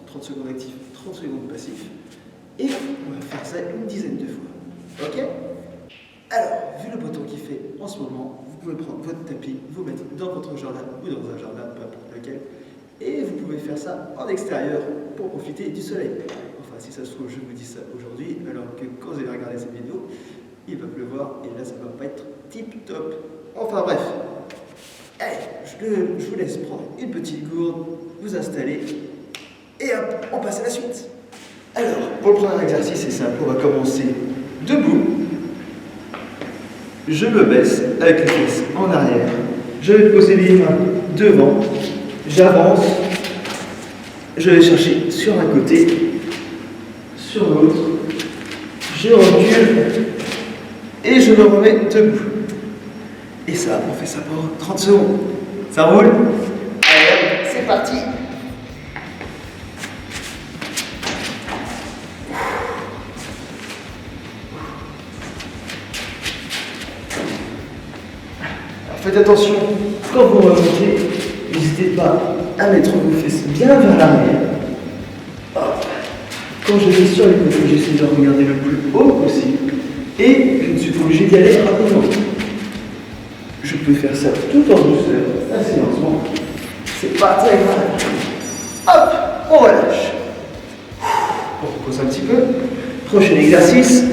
30 secondes actif, 30 secondes passif. Et on va faire ça une dizaine de fois. Ok? Alors, vu le beau temps qu'il fait en ce moment, vous pouvez prendre votre tapis, vous mettre dans votre jardin ou dans un jardin, peu importe lequel, et vous pouvez faire ça en extérieur pour profiter du soleil. Enfin, si ça se trouve, je vous dis ça aujourd'hui, alors que quand vous allez regarder cette vidéo, il va pleuvoir et là, ça va pas être tip top. Enfin bref, allez, je vous laisse prendre une petite gourde, vous installer, et hop, on passe à la suite. Alors, pour le premier exercice, c'est simple, on va commencer debout. Je me baisse avec les fesses en arrière. Je vais poser les mains devant. J'avance. Je vais chercher sur un côté, sur l'autre. Je recule et je me remets debout. Et ça, on fait ça pendant 30 secondes. Ça roule? Allez, c'est parti. Faites attention, quand vous remontez, n'hésitez pas à mettre vos fesses bien vers l'arrière. Quand je vais sur les côtés, j'essaie de regarder le plus haut possible et je ne suis pas obligé d'y aller rapidement. Je peux faire ça tout en douceur, assez lentement. C'est pas très grave. Hop, on relâche. On repose un petit peu. Prochain exercice,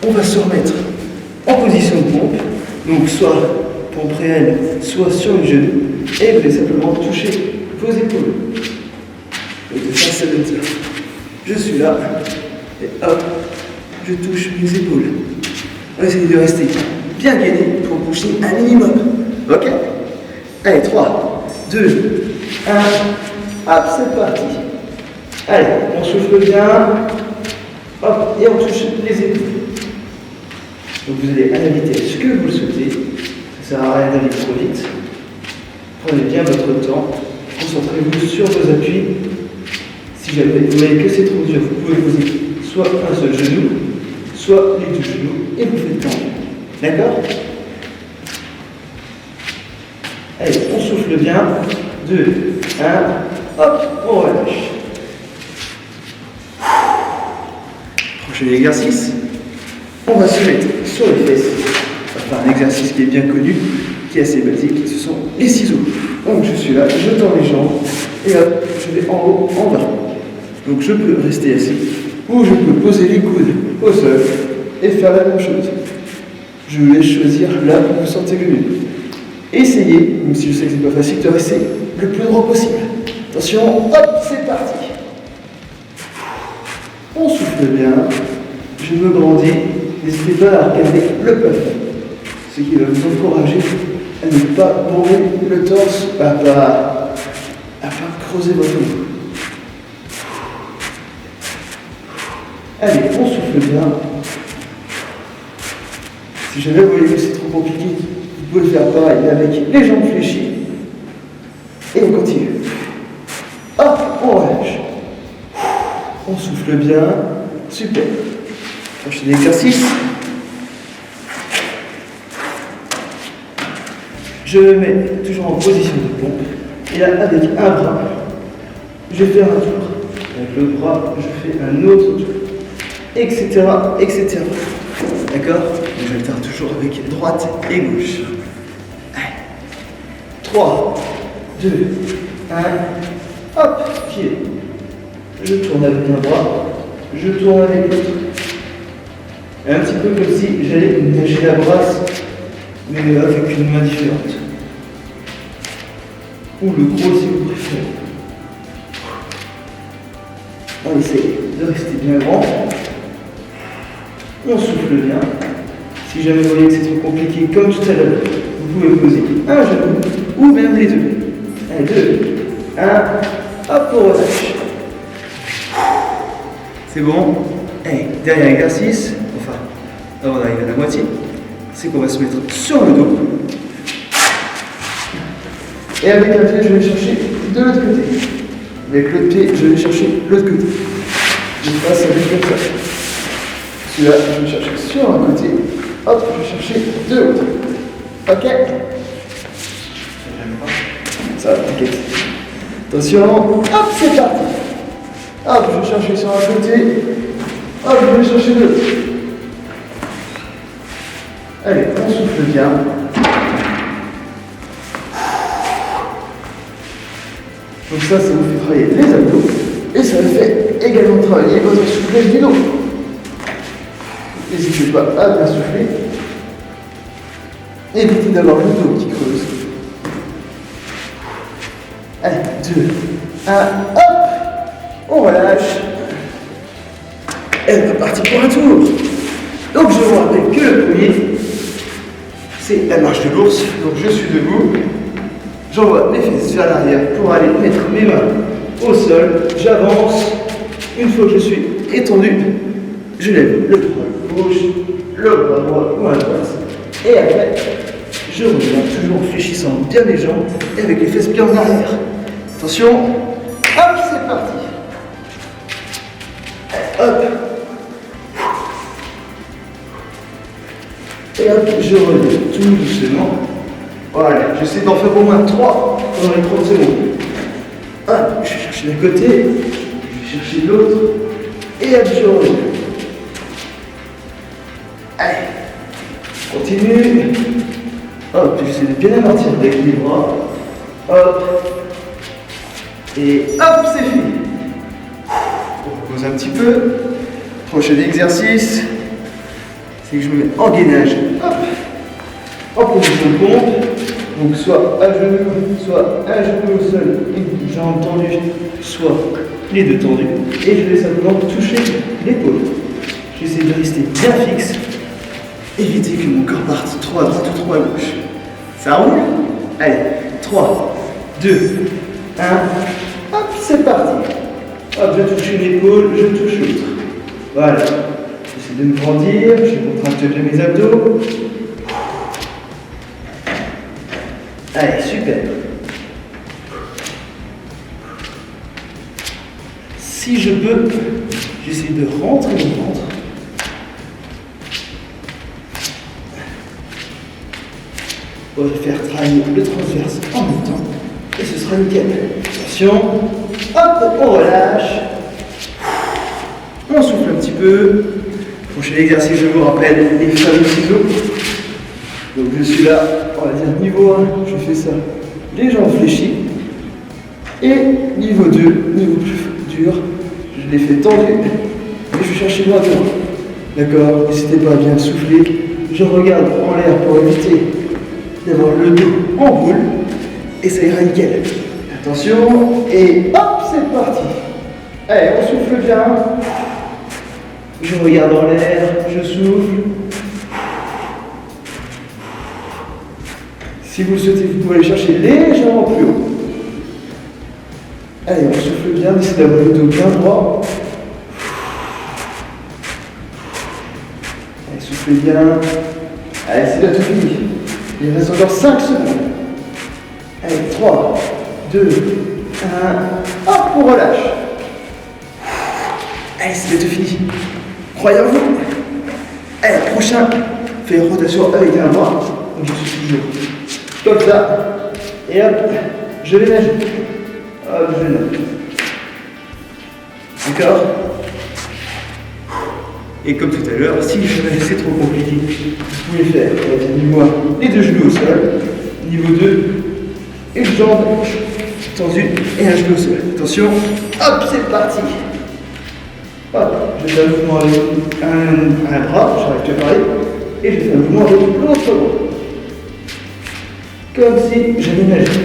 on va se remettre en position de pompe. Donc soit pompe réelle, soit sur le genou, et vous allez simplement toucher vos épaules. Et ça, ça donne ça. Je suis là, et hop, je touche mes épaules. On va essayer de rester bien gainé pour bouger un minimum. Ok? Allez, 3, 2, 1, hop, c'est parti. Allez, on souffle bien, hop, et on touche les épaules. Donc vous allez à la vitesse que vous le souhaitez. Ça ne sert à rien d'aller trop vite. Prenez bien votre temps. Concentrez-vous sur vos appuis. Si jamais vous voyez que c'est trop dur, vous pouvez poser soit un seul genou, soit les deux genoux, et vous faites tendre. D'accord? Allez, on souffle bien. 2, 1, hop, on relâche. Prochain exercice. On va se mettre sur les fesses. Enfin, un exercice qui est bien connu, qui est assez basique, ce sont les ciseaux. Donc je suis là, je tends les jambes, et hop, je vais en haut, en bas. Donc je peux rester assis, ou je peux poser les coudes au sol, et faire la même chose. Je vous laisse choisir là où vous vous sentez le mieux. Essayez, même si je sais que c'est pas facile, de rester le plus droit possible. Attention, hop, c'est parti. On souffle bien, je me grandis. N'hésitez pas à regarder le plafond, ce qui va vous encourager à ne pas brûler le torse, à pas creuser votre dos. Allez, on souffle bien. Si jamais vous voyez que c'est trop compliqué, vous pouvez faire pareil avec les jambes fléchies. Et on continue. Hop, on relâche. On souffle bien. Super. Prochain exercice. Je me mets toujours en position de pompe. Et là, avec un bras, je vais faire un tour. Avec l'autre bras, je fais un autre tour. Etc. etc. D'accord? J'alterne toujours avec droite et gauche. 3, 2, 1. Hop, pied. Je tourne avec un bras. Je tourne avec l'autre. Un petit peu comme si j'allais nager la brasse, mais avec une main différente. Ou le gros si vous préférez. On essaie de rester bien grand. On souffle bien. Si jamais vous voyez que c'est trop compliqué, comme tout à l'heure, vous pouvez poser un genou ou même les deux. 1, 2, 1, hop, on relâche. C'est bon? Et dernier exercice, enfin, avant d'arriver à la moitié, c'est qu'on va se mettre sur le dos. Et avec un pied, je vais chercher de l'autre côté. Avec l'autre pied, je vais chercher l'autre côté. Je passe avec comme ça. Celui-là, je vais chercher sur un côté. Hop, je vais chercher de l'autre. Ok? Ça va, t'inquiète. Attention, hop, c'est parti. Hop, je vais chercher sur un côté. Hop, je vais chercher l'autre. Allez, on souffle bien. Donc ça vous fait travailler les abdos. Et ça vous fait également travailler votre soufflage du dos. N'hésitez pas à bien souffler. Évitez d'avoir le dos qui creuse. Allez, 2, 1, hop, on relâche. Et on est parti pour un tour. Donc je vous rappelle que le premier, c'est la marche de l'ours. Donc je suis debout, j'envoie mes fesses vers l'arrière pour aller mettre mes mains au sol. J'avance. Une fois que je suis étendu, je lève le bras gauche, le bras droit ou à droite. Et après, je reviens toujours en fléchissant bien les jambes et avec les fesses bien en arrière. Attention, hop, c'est parti. Hop. Et hop, je reviens tout doucement. Voilà, j'essaie d'en faire au moins 3 pendant les 30 secondes. Hop, je vais chercher d'un côté, je vais chercher de l'autre, et hop, je reviens. Allez, continue. Hop, j'essaie de bien amortir avec les bras. Hop. Et hop, c'est fini. On repose un petit peu. Prochain exercice, c'est que je me mets en gainage. Hop. En position de pompe. Donc soit à genoux, soit un genou au sol, une jambe tendue, soit les deux tendus. Et je vais simplement toucher l'épaule. J'essaie de rester bien fixe. Évitez que mon corps parte trop à droite ou trop à gauche. Ça roule? Allez, 3, 2, 1, hop, c'est parti. Hop, je touche une épaule, je touche l'autre. Voilà. J'essaie de me grandir, je contracte bien mes abdos. Allez, super. Si je peux, j'essaie de rentrer le ventre. On va faire travailler le transverse en même temps. Et ce sera nickel. Attention. Hop, on relâche. On souffle un petit peu. Prochain exercice, je vous rappelle, les fameux ciseaux. Donc je suis là, on va dire niveau 1, je fais ça, les jambes fléchies. Et niveau 2, niveau plus dur, je les fais tendues. Et je vais chercher moi devant. D'accord? N'hésitez pas à bien souffler. Je regarde en l'air pour éviter d'avoir le dos en boule. Et ça ira nickel. Attention, et hop, c'est parti. Allez, on souffle bien. Je regarde en l'air, je souffle. Si vous le souhaitez, vous pouvez aller chercher légèrement plus haut. Allez, on souffle bien, essayez d'avoir le dos bien droit. Allez, soufflez bien. Allez, c'est bientôt fini. Il reste encore 5 secondes. Allez, 3, 2, 1. Hop, on relâche. Allez, c'est bientôt fini. Croyez en vous. Allez, prochain. Fais une rotation avec un bras. Donc je suis toujours comme ça. Et hop, je vais nager. Hop, je nage. D'accord? Et comme tout à l'heure, si jamais c'est trop compliqué, vous pouvez faire niveau 1, les deux genoux au sol. Niveau 2, une jambe tendue et un genou au sol. Attention, hop, c'est parti. Hop, je fais un mouvement avec un bras, j'arrête de parler, et je fais un mouvement avec l'autre bras. Comme si j'avais nagé.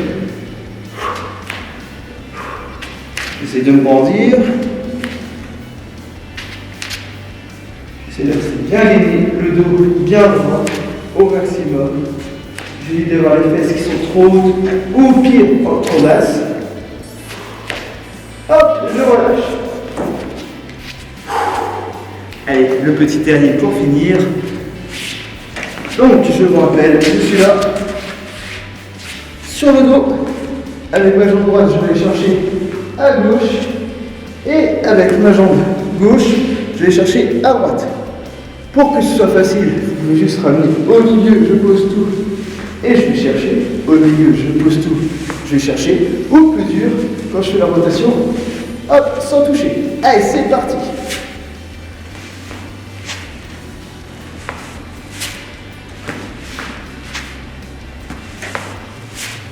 J'essaie de me grandir. J'essaie de rester bien gainé, le dos bien droit, au maximum. J'évite d'avoir les fesses qui sont trop hautes, ou pire, trop basses. Hop, je relâche. Allez, le petit dernier pour finir. Donc, je vous rappelle, je suis là. Sur le dos, avec ma jambe droite, je vais chercher à gauche. Et avec ma jambe gauche, je vais chercher à droite. Pour que ce soit facile, vous pouvez juste ramener au milieu, je pose tout. Et je vais chercher au milieu, je pose tout. Je vais chercher au plus dur, quand je fais la rotation, Hop, sans toucher. Allez, c'est parti.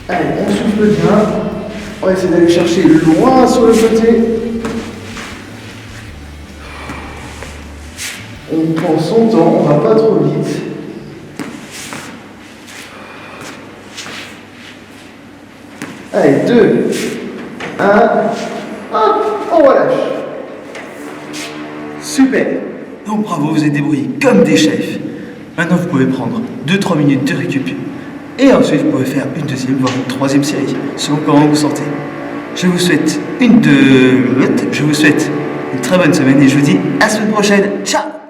Allez, on souffle bien. On va essayer d'aller chercher loin sur le côté. On prend son temps, on va pas trop vite. Allez, 2, 1, hop, on relâche. Super. Donc bravo, vous êtes débrouillés comme des chefs. Maintenant, vous pouvez prendre 2-3 minutes de récup. Et ensuite, vous pouvez faire une deuxième, voire une troisième série, selon comment vous sentez. Je vous souhaite une très bonne semaine et je vous dis à la semaine prochaine. Ciao!